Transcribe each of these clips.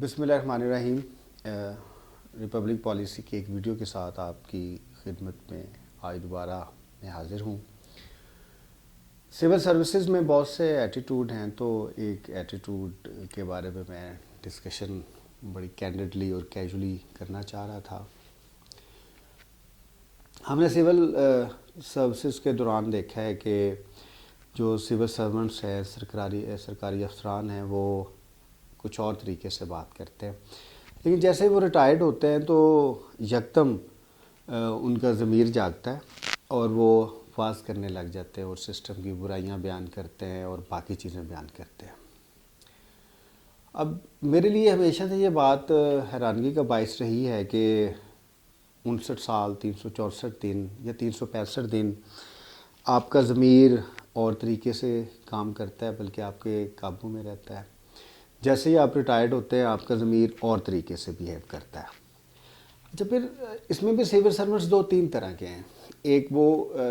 بسم اللہ الرحمن الرحیم۔ ریپبلک پالیسی کی ایک ویڈیو کے ساتھ آپ کی خدمت میں آج دوبارہ میں حاضر ہوں۔ سول سروسز میں بہت سے ایٹیٹیوڈ ہیں، تو ایک ایٹیٹیوڈ کے بارے میں ڈسکشن بڑی کینڈڈلی اور کیجولی کرنا چاہ رہا تھا۔ ہم نے سول سروسز کے دوران دیکھا ہے کہ جو سول سرونٹس ہیں، سرکاری افسران ہیں، وہ کچھ اور طریقے سے بات کرتے ہیں، لیکن جیسے وہ ریٹائرڈ ہوتے ہیں تو یکدم ان کا ضمیر جاگتا ہے اور وہ واز کرنے لگ جاتے ہیں اور سسٹم کی برائیاں بیان کرتے ہیں اور باقی چیزیں بیان کرتے ہیں۔ اب میرے لیے ہمیشہ سے یہ بات حیرانگی کا باعث رہی ہے کہ 59 سال 364 دن یا 365 دن آپ کا ضمیر اور طریقے سے کام کرتا ہے، بلکہ آپ کے قابو میں رہتا ہے۔ جیسے ہی آپ ریٹائرڈ ہوتے ہیں، آپ کا ضمیر اور طریقے سے بیہیو کرتا ہے۔ اچھا، پھر اس میں بھی سول سرونٹس 2-3 طرح کے ہیں۔ ایک وہ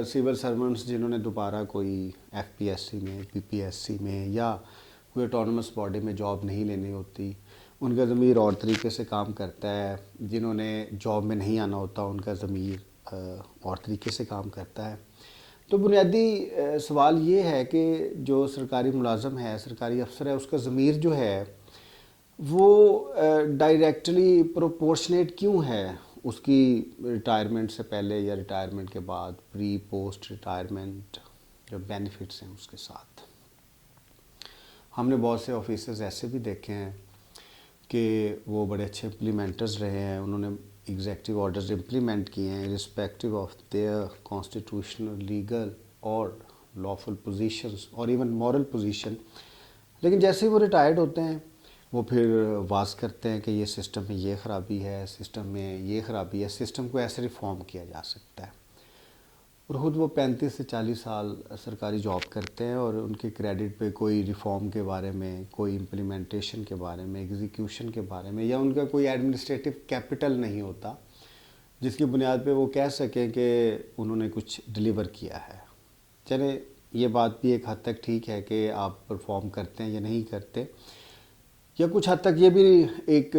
سول سرونٹس جنہوں نے دوبارہ کوئی ایف پی ایس سی میں، پی پی ایس سی میں یا کوئی آٹونومس باڈی میں جاب نہیں لینی ہوتی، ان کا ضمیر اور طریقے سے کام کرتا ہے۔ جنہوں نے جاب میں نہیں آنا ہوتا، ان کا ضمیر اور طریقے سے کام کرتا ہے۔ تو بنیادی سوال یہ ہے کہ جو سرکاری ملازم ہے، سرکاری افسر ہے، اس کا ضمیر جو ہے وہ ڈائریکٹلی پروپورشنیٹ کیوں ہے اس کی ریٹائرمنٹ سے پہلے یا ریٹائرمنٹ کے بعد، پری پوسٹ ریٹائرمنٹ جو بینیفٹس ہیں اس کے ساتھ۔ ہم نے بہت سے آفیسرز ایسے بھی دیکھے ہیں کہ وہ بڑے اچھے امپلیمنٹرز رہے ہیں، انہوں نے ایگزیکٹو آرڈرز امپلیمنٹ کیے ہیں respective of their constitutional, legal اور لافل پوزیشنز اور ایون مورل پوزیشن، لیکن جیسے ہی وہ ریٹائرڈ ہوتے ہیں وہ پھر واز کرتے ہیں کہ یہ سسٹم میں یہ خرابی ہے، سسٹم میں یہ خرابی ہے، سسٹم کو ایسے ریفارم کیا جا سکتا ہے۔ اور خود وہ 35 سے 40 سال سرکاری جاب کرتے ہیں اور ان کے کریڈٹ پہ کوئی ریفارم کے بارے میں، کوئی امپلیمنٹیشن کے بارے میں، ایگزیکیوشن کے بارے میں، یا ان کا کوئی ایڈمنسٹریٹو کیپٹل نہیں ہوتا جس کی بنیاد پہ وہ کہہ سکیں کہ انہوں نے کچھ ڈیلیور کیا ہے۔ چلے یہ بات بھی ایک حد تک ٹھیک ہے کہ آپ پرفارم کرتے ہیں یا نہیں کرتے، یا کچھ حد تک یہ بھی ایک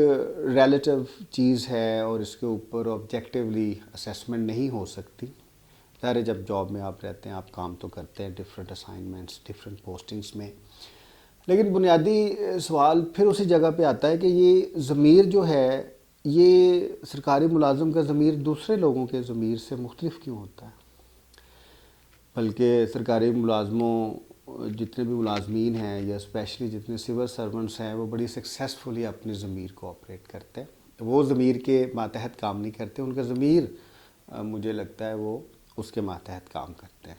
ریلیٹیو چیز ہے اور اس کے اوپر آبجیکٹیولی اسیسمنٹ نہیں ہو سکتی۔ ظاہر ہے جب جاب میں آپ رہتے ہیں، آپ کام تو کرتے ہیں ڈفرینٹ اسائنمنٹس، ڈفرینٹ پوسٹنگس میں، لیکن بنیادی سوال پھر اسی جگہ پہ آتا ہے کہ یہ ضمیر جو ہے، یہ سرکاری ملازم کا ضمیر دوسرے لوگوں کے ضمیر سے مختلف کیوں ہوتا ہے؟ بلکہ سرکاری ملازموں، جتنے بھی ملازمین ہیں یا اسپیشلی جتنے سول سرونٹس ہیں، وہ بڑی سکسیسفلی اپنے ضمیر کو آپریٹ کرتے ہیں۔ وہ ضمیر کے ماتحت کام نہیں کرتے، ان کا ضمیر مجھے لگتا ہے وہ اس کے ماتحت کام کرتے ہیں۔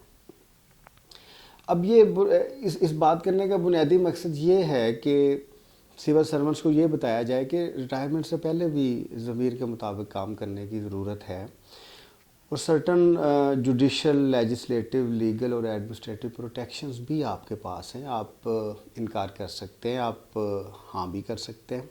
اب یہ اس بات کرنے کا بنیادی مقصد یہ ہے کہ سول سرونٹس کو یہ بتایا جائے کہ ریٹائرمنٹ سے پہلے بھی ضمیر کے مطابق کام کرنے کی ضرورت ہے، اور سرٹن جوڈیشل، لیجسلیٹو، لیگل اور ایڈمنسٹریٹو پروٹیکشنز بھی آپ کے پاس ہیں۔ آپ انکار کر سکتے ہیں، آپ ہاں بھی کر سکتے ہیں،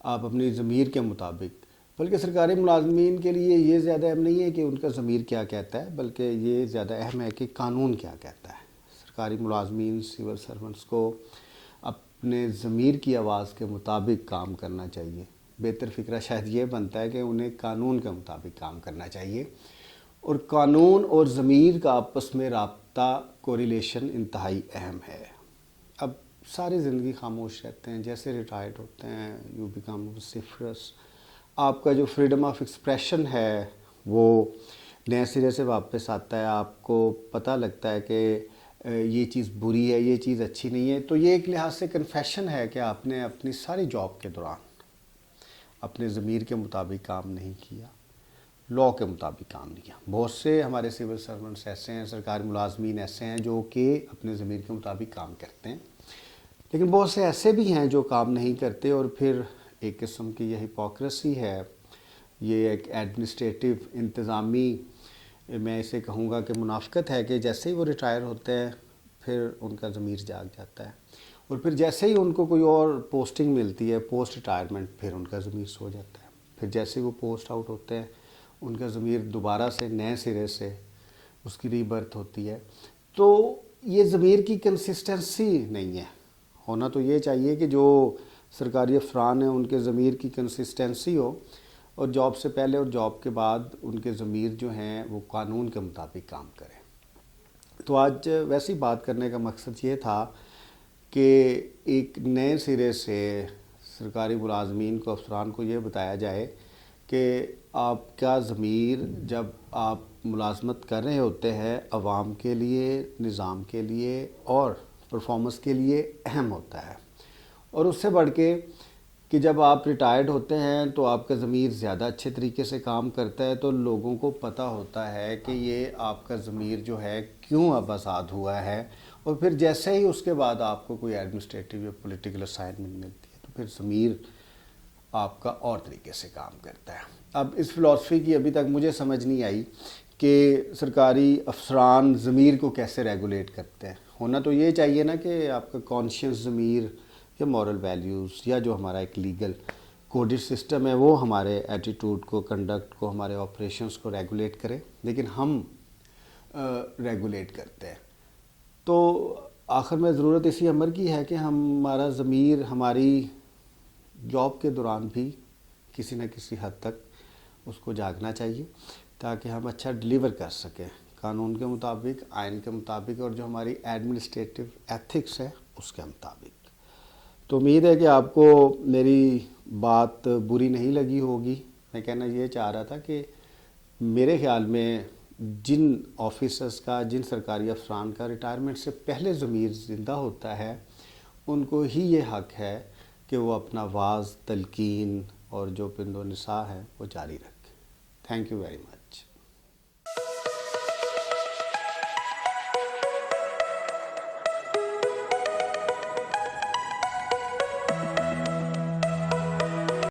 آپ اپنی ضمیر کے مطابق۔ بلکہ سرکاری ملازمین کے لیے یہ زیادہ اہم نہیں ہے کہ ان کا ضمیر کیا کہتا ہے، بلکہ یہ زیادہ اہم ہے کہ قانون کیا کہتا ہے۔ سرکاری ملازمین، سول سرونٹس کو اپنے ضمیر کی آواز کے مطابق کام کرنا چاہیے۔ بہتر فکرہ شاید یہ بنتا ہے کہ انہیں قانون کے مطابق کام کرنا چاہیے، اور قانون اور ضمیر کا آپس میں رابطہ، کوریلیشن انتہائی اہم ہے۔ اب ساری زندگی خاموش رہتے ہیں، جیسے ریٹائرڈ ہوتے ہیں یو بیکم وسیفرس، آپ کا جو فریڈم آف ایکسپریشن ہے وہ نئے سرے سے واپس آتا ہے، آپ کو پتہ لگتا ہے کہ یہ چیز بری ہے، یہ چیز اچھی نہیں ہے۔ تو یہ ایک لحاظ سے کنفیشن ہے کہ آپ نے اپنی ساری جاب کے دوران اپنے ضمیر کے مطابق کام نہیں کیا، لاء کے مطابق کام نہیں کیا۔ بہت سے ہمارے سول سرونٹس ایسے ہیں، سرکاری ملازمین ایسے ہیں جو کہ اپنے ضمیر کے مطابق کام کرتے ہیں، لیکن بہت سے ایسے بھی ہیں جو کام نہیں کرتے، اور پھر ایک قسم کی یہ ہپوکریسی ہے، یہ ایک ایڈمنسٹریٹو، انتظامی، میں اسے کہوں گا کہ منافقت ہے کہ جیسے ہی وہ ریٹائر ہوتے ہیں پھر ان کا ضمیر جاگ جاتا ہے، اور پھر جیسے ہی ان کو کوئی اور پوسٹنگ ملتی ہے پوسٹ ریٹائرمنٹ، پھر ان کا ضمیر سو جاتا ہے۔ پھر جیسے ہی وہ پوسٹ آؤٹ ہوتے ہیں ان کا ضمیر دوبارہ سے نئے سرے سے اس کی ری برتھ ہوتی ہے۔ تو یہ ضمیر کی کنسسٹنسی نہیں ہے۔ ہونا تو یہ چاہیے کہ جو سرکاری افسران ہیں ان کے ضمیر کی کنسسٹنسی ہو اور جاب سے پہلے اور جاب کے بعد ان کے ضمیر جو ہیں وہ قانون کے مطابق کام کریں۔ تو آج ویسی بات کرنے کا مقصد یہ تھا کہ ایک نئے سرے سے سرکاری ملازمین کو، افسران کو یہ بتایا جائے کہ آپ کا ضمیر جب آپ ملازمت کر رہے ہوتے ہیں عوام کے لیے، نظام کے لیے اور پرفارمنس کے لیے اہم ہوتا ہے، اور اس سے بڑھ کے کہ جب آپ ریٹائرڈ ہوتے ہیں تو آپ کا ضمیر زیادہ اچھے طریقے سے کام کرتا ہے، تو لوگوں کو پتہ ہوتا ہے کہ یہ آپ کا ضمیر جو ہے کیوں اب آزاد ہوا ہے، اور پھر جیسے ہی اس کے بعد آپ کو کوئی ایڈمنسٹریٹو یا پولیٹیکل اسائنمنٹ ملتی ہے تو پھر ضمیر آپ کا اور طریقے سے کام کرتا ہے۔ اب اس فلسفی کی ابھی تک مجھے سمجھ نہیں آئی کہ سرکاری افسران ضمیر کو کیسے ریگولیٹ کرتے ہیں۔ ہونا تو یہ چاہیے نا کہ آپ کا کانشیس ضمیر یا مورل ویلیوز یا جو ہمارا ایک لیگل کوڈڈ سسٹم ہے وہ ہمارے ایٹیٹیوڈ کو، کنڈکٹ کو، ہمارے آپریشنز کو ریگولیٹ کرے، لیکن ہم ریگولیٹ کرتے ہیں۔ تو آخر میں ضرورت اسی امر کی ہے کہ ہمارا ضمیر ہماری جاب کے دوران بھی کسی نہ کسی حد تک اس کو جاگنا چاہیے تاکہ ہم اچھا ڈیلیور کر سکیں قانون کے مطابق، آئین کے مطابق اور جو ہماری ایڈمنسٹریٹو ایتھکس ہے اس کے مطابق۔ تو امید ہے کہ آپ کو میری بات بری نہیں لگی ہوگی۔ میں کہنا یہ چاہ رہا تھا کہ میرے خیال میں جن آفیسرز کا، جن سرکاری افسران کا ریٹائرمنٹ سے پہلے ضمیر زندہ ہوتا ہے ان کو ہی یہ حق ہے کہ وہ اپنا وعظ، تلقین اور جو پند و نصاح ہے وہ جاری رکھیں۔ Thank you very much.